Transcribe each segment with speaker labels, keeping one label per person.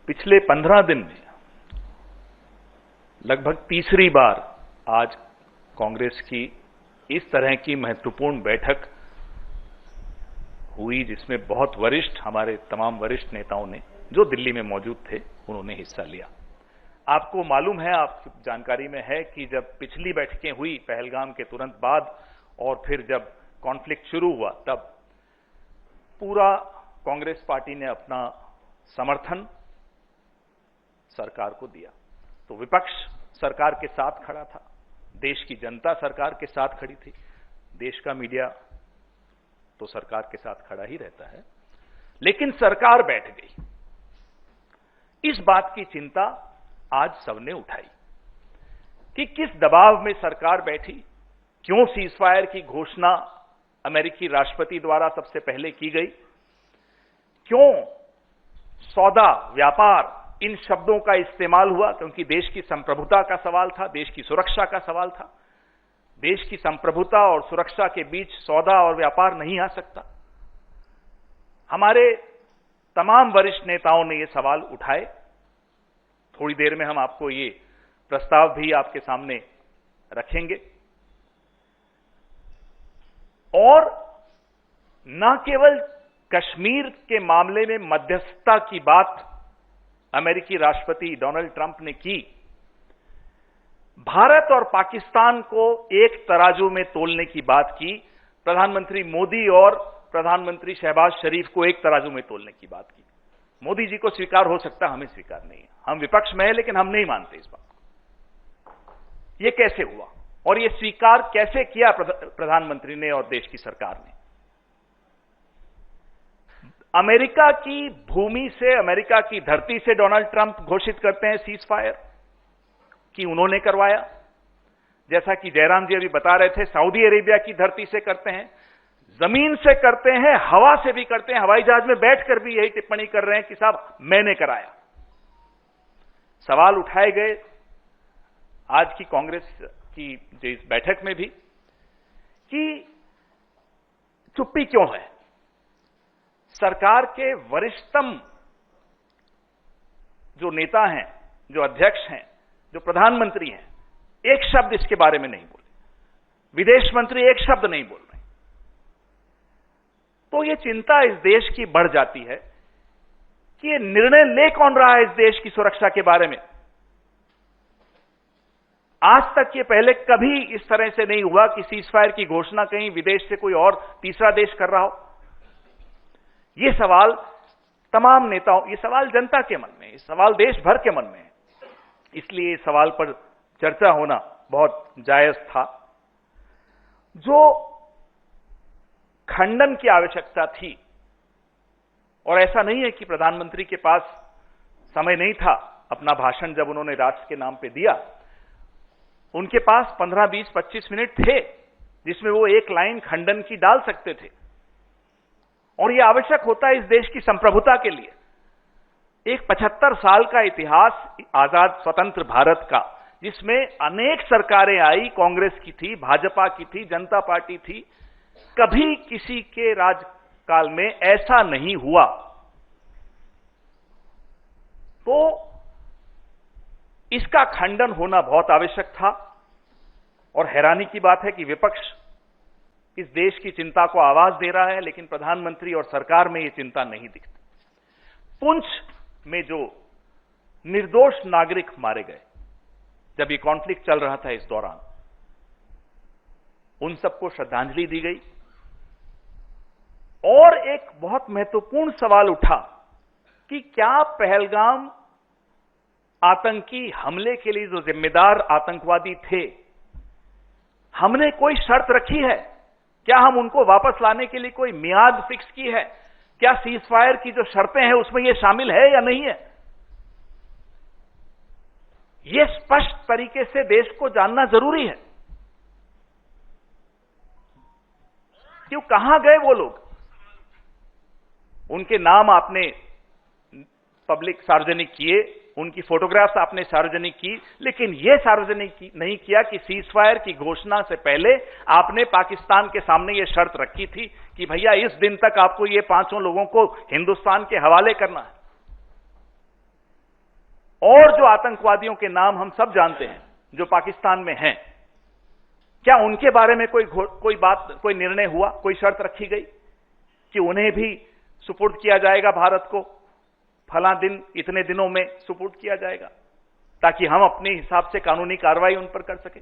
Speaker 1: पिछले 15 दिन में लगभग तीसरी बार आज कांग्रेस की इस तरह की महत्वपूर्ण बैठक हुई जिसमें बहुत वरिष्ठ, हमारे तमाम वरिष्ठ नेताओं ने जो दिल्ली में मौजूद थे उन्होंने हिस्सा लिया। आपको मालूम है, आपकी जानकारी में है कि जब पिछली बैठकें हुई पहलगाम के तुरंत बाद और फिर जब कॉन्फ्लिक्ट शुरू हुआ तब पूरा कांग्रेस पार्टी ने अपना समर्थन सरकार को दिया। तो विपक्ष सरकार के साथ खड़ा था, देश की जनता सरकार के साथ खड़ी थी, देश का मीडिया तो सरकार के साथ खड़ा ही रहता है, लेकिन सरकार बैठ गई। इस बात की चिंता आज सबने उठाई कि किस दबाव में सरकार बैठी, क्यों सीजफायर की घोषणा अमेरिकी राष्ट्रपति द्वारा सबसे पहले की गई, क्यों सौदा, व्यापार, इन शब्दों का इस्तेमाल हुआ, क्योंकि देश की संप्रभुता का सवाल था, देश की सुरक्षा का सवाल था। देश की संप्रभुता और सुरक्षा के बीच सौदा और व्यापार नहीं आ सकता। हमारे तमाम वरिष्ठ नेताओं ने ये सवाल उठाए। थोड़ी देर में हम आपको ये प्रस्ताव भी आपके सामने रखेंगे। और न केवल कश्मीर के मामले में मध्यस्थता की बात अमेरिकी राष्ट्रपति डोनाल्ड ट्रंप ने की, भारत और पाकिस्तान को एक तराजू में तोलने की बात की, प्रधानमंत्री मोदी और प्रधानमंत्री शहबाज शरीफ को एक तराजू में तोलने की बात की। मोदी जी को स्वीकार हो सकता, हमें स्वीकार नहीं है, हम विपक्ष में हैं, लेकिन हम नहीं मानते इस बात को। यह कैसे हुआ और यह स्वीकार कैसे किया प्रधानमंत्री ने और देश की सरकार ने? अमेरिका की भूमि से, अमेरिका की धरती से डोनाल्ड ट्रंप घोषित करते हैं सीज फायर कि उन्होंने करवाया। जैसा कि जयराम जी अभी बता रहे थे, सऊदी अरेबिया की धरती से करते हैं, जमीन से करते हैं, हवा से भी करते हैं, हवाई जहाज में बैठकर भी यही टिप्पणी कर रहे हैं कि साहब मैंने कराया। सवाल उठाए गए आज की कांग्रेस की जो इस बैठक में भी कि चुप्पी क्यों है। सरकार के वरिष्ठतम जो नेता हैं, जो अध्यक्ष हैं, जो प्रधानमंत्री हैं, एक शब्द इसके बारे में नहीं बोले, विदेश मंत्री एक शब्द नहीं बोल रहे। तो यह चिंता इस देश की बढ़ जाती है कि यह निर्णय ले कौन रहा है इस देश की सुरक्षा के बारे में। आज तक ये पहले कभी इस तरह से नहीं हुआ कि सीजफायर की घोषणा कहीं विदेश से कोई और तीसरा देश कर रहा हो। ये सवाल तमाम नेताओं, ये सवाल जनता के मन में, ये सवाल देश भर के मन में है, इसलिए इस सवाल पर चर्चा होना बहुत जायज था। जो खंडन की आवश्यकता थी, और ऐसा नहीं है कि प्रधानमंत्री के पास समय नहीं था, अपना भाषण जब उन्होंने राष्ट्र के नाम पे दिया, उनके पास 15, 20, 25 मिनट थे जिसमें वो एक लाइन खंडन की डाल सकते थे। और यह आवश्यक होता है इस देश की संप्रभुता के लिए। एक 75 साल का इतिहास आजाद स्वतंत्र भारत का, जिसमें अनेक सरकारें आई, कांग्रेस की थी, भाजपा की थी, जनता पार्टी थी, कभी किसी के राजकाल में ऐसा नहीं हुआ। तो इसका खंडन होना बहुत आवश्यक था। और हैरानी की बात है कि विपक्ष इस देश की चिंता को आवाज दे रहा है, लेकिन प्रधानमंत्री और सरकार में यह चिंता नहीं दिखती। पुंछ में जो निर्दोष नागरिक मारे गए जब ये कॉन्फ्लिक्ट चल रहा था, इस दौरान उन सबको श्रद्धांजलि दी गई। और एक बहुत महत्वपूर्ण सवाल उठा कि क्या पहलगाम आतंकी हमले के लिए जो जिम्मेदार आतंकवादी थे, हमने कोई शर्त रखी है? क्या हम उनको वापस लाने के लिए कोई मियाद फिक्स की है? क्या सीजफायर की जो शर्तें हैं उसमें यह शामिल है या नहीं है? यह स्पष्ट तरीके से देश को जानना जरूरी है। क्यों, कहां गए वो लोग? उनके नाम आपने पब्लिक सार्वजनिक किए, उनकी फोटोग्राफ्स आपने सार्वजनिक की, लेकिन यह सार्वजनिक नहीं किया कि सीजफायर की घोषणा से पहले आपने पाकिस्तान के सामने यह शर्त रखी थी कि भैया इस दिन तक आपको ये 5 लोगों को हिंदुस्तान के हवाले करना है। और जो आतंकवादियों के नाम हम सब जानते हैं जो पाकिस्तान में हैं, क्या उनके बारे में कोई निर्णय हुआ, कोई शर्त रखी गई कि उन्हें भी सुपुर्द किया जाएगा, भारत को फला दिन इतने दिनों में सुपुर्द किया जाएगा, ताकि हम अपने हिसाब से कानूनी कार्रवाई उन पर कर सकें?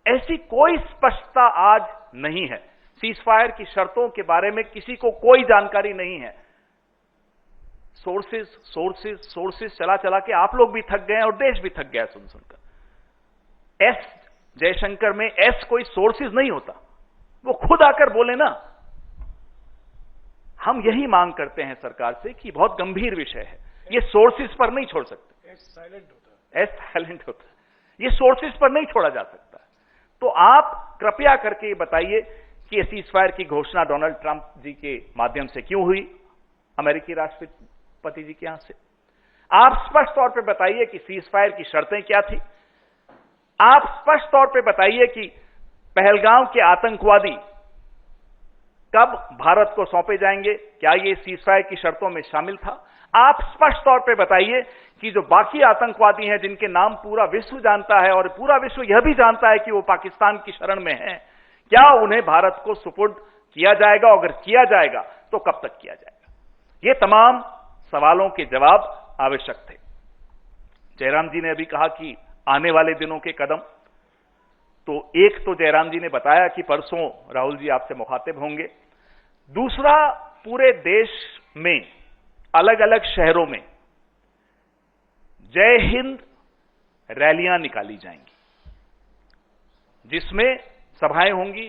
Speaker 1: ऐसी कोई स्पष्टता आज नहीं है। सीजफायर की शर्तों के बारे में किसी को कोई जानकारी नहीं है। सोर्सेस चला चला के आप लोग भी थक गए और देश भी थक गया सुन सुनकर। एस जयशंकर में एस कोई सोर्सेस नहीं होता, वो खुद आकर बोले ना। हम यही मांग करते हैं सरकार से कि बहुत गंभीर विषय है, ये सोर्सेस पर नहीं छोड़ सकते। एस साइलेंट होता है, ये सोर्सेस पर नहीं छोड़ा जा सकता। तो आप कृपया करके बताइए कि सीजफायर की घोषणा डोनाल्ड ट्रंप जी के माध्यम से क्यों हुई, अमेरिकी राष्ट्रपति जी के यहां से? आप स्पष्ट तौर पे बताइए कि सीजफायर की शर्तें क्या थी। आप स्पष्ट तौर पे बताइए कि पहलगाम के आतंकवादी कब भारत को सौंपे जाएंगे, क्या ये सीजफायर की शर्तों में शामिल था? आप स्पष्ट तौर पे बताइए कि जो बाकी आतंकवादी हैं जिनके नाम पूरा विश्व जानता है और पूरा विश्व यह भी जानता है कि वो पाकिस्तान की शरण में हैं, क्या उन्हें भारत को सुपुर्द किया जाएगा? अगर किया जाएगा तो कब तक किया जाएगा? ये तमाम सवालों के जवाब आवश्यक थे। जयराम जी ने अभी कहा कि आने वाले दिनों के कदम, तो एक तो जयराम जी ने बताया कि परसों राहुल जी आपसे मुखातिब होंगे। दूसरा, पूरे देश में अलग अलग शहरों में जय हिंद रैलियां निकाली जाएंगी, जिसमें सभाएं होंगी,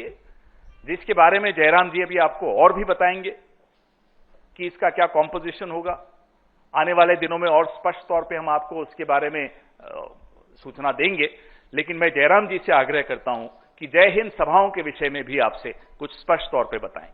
Speaker 1: जिसके बारे में जयराम जी अभी आपको और भी बताएंगे कि इसका क्या कॉम्पोजिशन होगा। आने वाले दिनों में और स्पष्ट तौर पे हम आपको उसके बारे में सूचना देंगे। लेकिन मैं जयराम जी से आग्रह करता हूं कि जय हिंद सभाओं के विषय में भी आपसे कुछ स्पष्ट तौर पे बताएं।